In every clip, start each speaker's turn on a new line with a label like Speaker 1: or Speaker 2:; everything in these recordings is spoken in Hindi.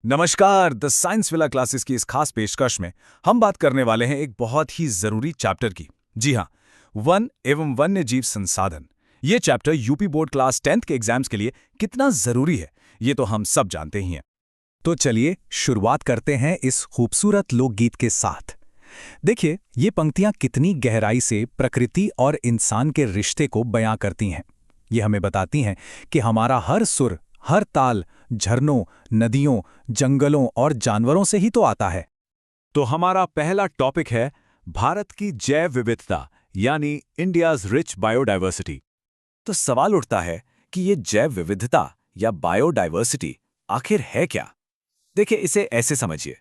Speaker 1: नमस्कार। द साइंस विला क्लासेस की इस खास पेशकश में हम बात करने वाले हैं एक बहुत ही जरूरी चैप्टर की। जी हाँ, वन एवं वन्य जीव संसाधन। ये chapter UP board class 10th के एग्जाम्स के लिए कितना जरूरी है, ये तो हम सब जानते ही हैं। तो चलिए शुरुआत करते हैं इस खूबसूरत लोकगीत के साथ। देखिए, ये पंक्तियां कितनी गहराई से प्रकृति और इंसान के रिश्ते को बयां करती हैं। ये हमें बताती हैं कि हमारा हर सुर, हर ताल झरनों, नदियों, जंगलों और जानवरों से ही तो आता है। तो हमारा पहला टॉपिक है भारत की जैव विविधता, यानी इंडियाज रिच बायोडाइवर्सिटी। तो सवाल उठता है कि ये जैव विविधता या बायोडाइवर्सिटी आखिर है क्या? देखिए, इसे ऐसे समझिए।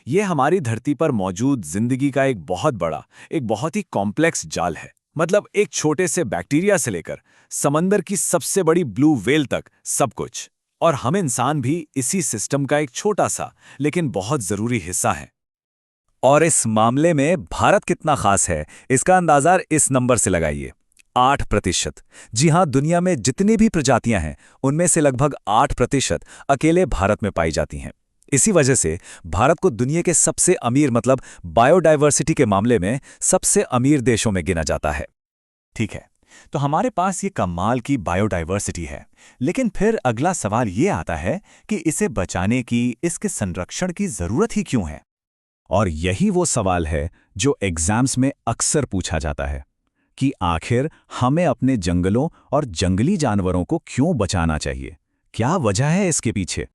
Speaker 1: ये हमारी धरती पर मौजूद जिंदगी का एक बहुत ही कॉम्प्लेक्स जाल है। मतलब एक छोटे से बैक्टीरिया से लेकर समंदर की सबसे बड़ी ब्लू व्हेल तक सब कुछ। और हम इंसान भी इसी सिस्टम का एक छोटा सा लेकिन बहुत जरूरी हिस्सा है। और इस मामले में भारत कितना खास है, इसका अंदाजा इस नंबर से लगाइए, 8%। जी हां, दुनिया में जितनी भी प्रजातियां हैं उनमें से लगभग 8% अकेले भारत में पाई जाती हैं। इसी वजह से भारत को दुनिया के सबसे अमीर मतलब बायोडाइवर्सिटी के मामले में सबसे अमीर देशों में गिना जाता है। ठीक है, तो हमारे पास ये कमाल की बायोडाइवर्सिटी है, लेकिन फिर अगला सवाल ये आता है कि इसे बचाने की, इसके संरक्षण की जरूरत ही क्यों है? और यही वो सवाल है जो एग्जाम्स में अक्सर पूछा जाता है कि आखिर हमें अपने जंगलों और जंगली जानवरों को क्यों बचाना चाहिए? क्या वजह है इसके पीछे?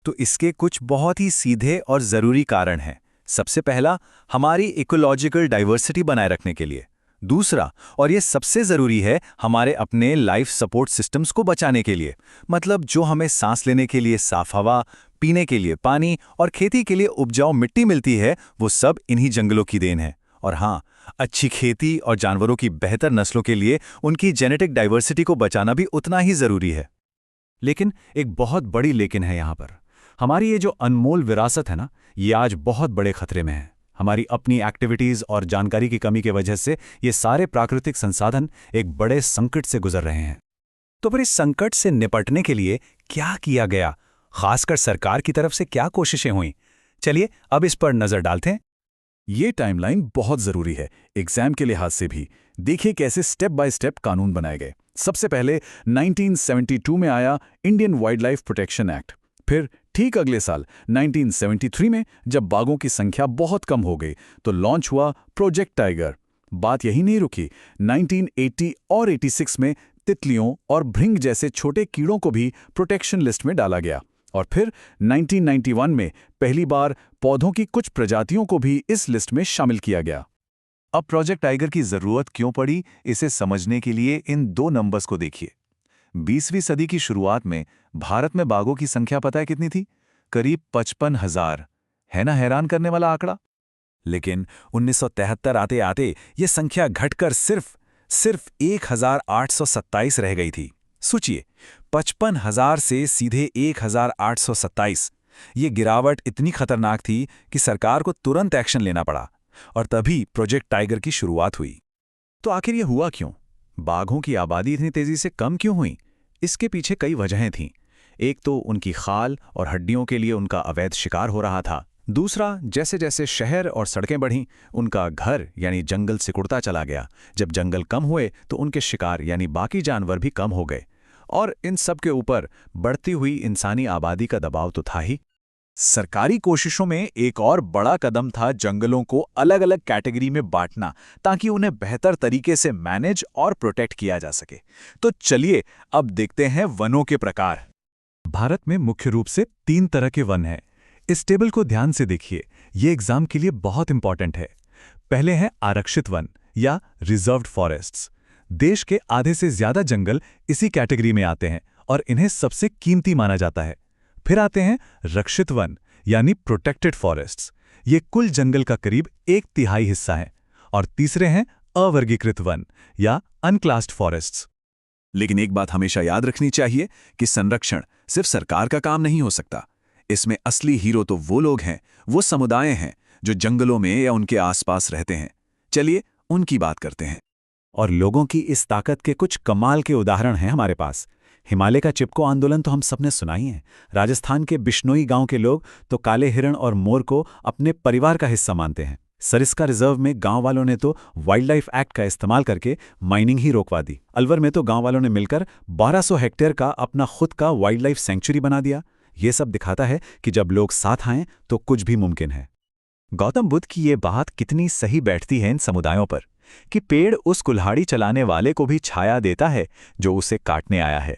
Speaker 1: तो इसके कुछ बहुत ही सीधे और जरूरी कारण हैं। सबसे पहला, हमारी इकोलॉजिकल डाइवर्सिटी बनाए रखने के लिए। दूसरा, और ये सबसे जरूरी है, हमारे अपने लाइफ सपोर्ट सिस्टम्स को बचाने के लिए। मतलब जो हमें सांस लेने के लिए साफ हवा, पीने के लिए पानी और खेती के लिए उपजाऊ मिट्टी मिलती है, वो सब इन्हीं जंगलों की देन है। और हाँ, अच्छी खेती और जानवरों की बेहतर नस्लों के लिए उनकी जेनेटिक डाइवर्सिटी को बचाना भी उतना ही जरूरी है। लेकिन एक बहुत बड़ी लेकिन है यहाँ पर। हमारी ये जो अनमोल विरासत है ना, ये आज बहुत बड़े खतरे में है। हमारी अपनी एक्टिविटीज और जानकारी की कमी की वजह से ये सारे प्राकृतिक संसाधन एक बड़े संकट से गुजर रहे हैं। तो फिर इस संकट से निपटने के लिए क्या किया गया, खासकर सरकार की तरफ से क्या कोशिशें हुई? चलिए अब इस पर नजर डालते हैं। ये टाइमलाइन बहुत जरूरी है एग्जाम के लिहाज से भी। देखिए कैसे स्टेप बाय स्टेप कानून बनाए गए। सबसे पहले 1972 में आया Indian wild life protection act. फिर ठीक अगले साल 1973 में जब बाघों की संख्या बहुत कम हो गई तो लॉन्च हुआ प्रोजेक्ट टाइगर। बात यही नहीं रुकी, 1980 और 86 में तितलियों और भृंग जैसे छोटे कीड़ों को भी प्रोटेक्शन लिस्ट में डाला गया। और फिर 1991 में पहली बार पौधों की कुछ प्रजातियों को भी इस लिस्ट में शामिल किया गया। अब प्रोजेक्ट टाइगर की जरूरत क्यों पड़ी, इसे समझने के लिए इन दो नंबर्स को देखिए। 20वीं सदी की शुरुआत में भारत में बाघों की संख्या पता है कितनी थी? करीब 55,000। है ना हैरान करने वाला आंकड़ा? लेकिन 1973 आते आते ये संख्या घटकर सिर्फ 1,827 रह गई थी। सोचिए, 55,000 से सीधे 1,827। ये गिरावट इतनी खतरनाक थी कि सरकार को तुरंत एक्शन लेना पड़ा और तभी प्रोजेक्ट टाइगर की शुरुआत हुई। तो आखिर ये हुआ क्यों? बाघों की आबादी इतनी तेजी से कम क्यों हुई? इसके पीछे कई वजहें थीं। एक तो उनकी खाल और हड्डियों के लिए उनका अवैध शिकार हो रहा था। दूसरा, जैसे जैसे शहर और सड़कें बढ़ीं, उनका घर यानी जंगल सिकुड़ता चला गया। जब जंगल कम हुए तो उनके शिकार यानी बाकी जानवर भी कम हो गए। और इन सब के ऊपर बढ़ती हुई इंसानी आबादी का दबाव तो था ही। सरकारी कोशिशों में एक और बड़ा कदम था जंगलों को अलग अलग कैटेगरी में बांटना, ताकि उन्हें बेहतर तरीके से मैनेज और प्रोटेक्ट किया जा सके। तो चलिए अब देखते हैं वनों के प्रकार। भारत में मुख्य रूप से 3 तरह के वन हैं। इस टेबल को ध्यान से देखिए, ये एग्जाम के लिए बहुत इंपॉर्टेंट है। पहले हैं आरक्षित वन या रिजर्व्ड फॉरेस्ट्स। देश के आधे से ज्यादा जंगल इसी कैटेगरी में आते हैं और इन्हें सबसे कीमती माना जाता है। फिर आते हैं रक्षित वन यानी प्रोटेक्टेड फॉरेस्ट्स। ये कुल जंगल का करीब 1/3 हिस्सा है। और तीसरे हैं अवर्गीकृत वन या अनक्लास्ड फॉरेस्ट्स। लेकिन एक बात हमेशा याद रखनी चाहिए कि संरक्षण सिर्फ सरकार का काम नहीं हो सकता। इसमें असली हीरो तो वो लोग हैं, वो समुदाय हैं जो जंगलों में या उनके आसपास रहते हैं। चलिए उनकी बात करते हैं। और लोगों की इस ताकत के कुछ कमाल के उदाहरण हैं हमारे पास।
Speaker 2: हिमालय का चिपको आंदोलन तो हम सबने सुना ही है। राजस्थान के बिश्नोई गांव के लोग तो काले हिरण और मोर को अपने परिवार का हिस्सा मानते हैं। सरिस्का रिजर्व में गांव वालों ने तो वाइल्ड लाइफ एक्ट का इस्तेमाल करके माइनिंग ही रोकवा दी। अलवर में तो गांव वालों ने मिलकर 1200 हेक्टेयर का अपना खुद का वाइल्ड लाइफ सेंचुरी बना दिया। ये सब दिखाता है कि जब लोग साथ आएं तो कुछ भी मुमकिन है। गौतम बुद्ध की ये बात कितनी सही बैठती है इन समुदायों पर कि पेड़ उस कुल्हाड़ी चलाने वाले को भी छाया देता है जो उसे काटने आया है।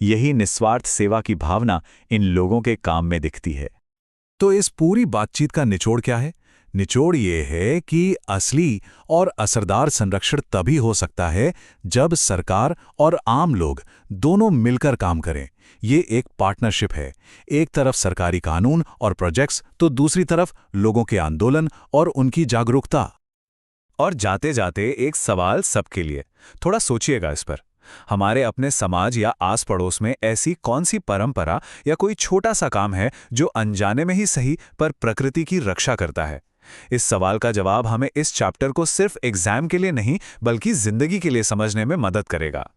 Speaker 2: यही निस्वार्थ सेवा की भावना इन लोगों के काम में दिखती है।
Speaker 1: तो इस पूरी बातचीत का निचोड़ क्या है? निचोड़ ये है कि असली और असरदार संरक्षण तभी हो सकता है जब सरकार और आम लोग दोनों मिलकर काम करें। ये एक पार्टनरशिप है। एक तरफ सरकारी कानून और प्रोजेक्ट्स, तो दूसरी तरफ लोगों के आंदोलन और उनकी जागरूकता। और जाते जाते एक सवाल सबके लिए, थोड़ा सोचिएगा इस पर। हमारे अपने समाज या आस पड़ोस में ऐसी कौन सी परंपरा या कोई छोटा सा काम है जो अनजाने में ही सही पर प्रकृति की रक्षा करता है? इस सवाल का जवाब हमें इस चैप्टर को सिर्फ एग्जाम के लिए नहीं बल्कि जिंदगी के लिए समझने में मदद करेगा।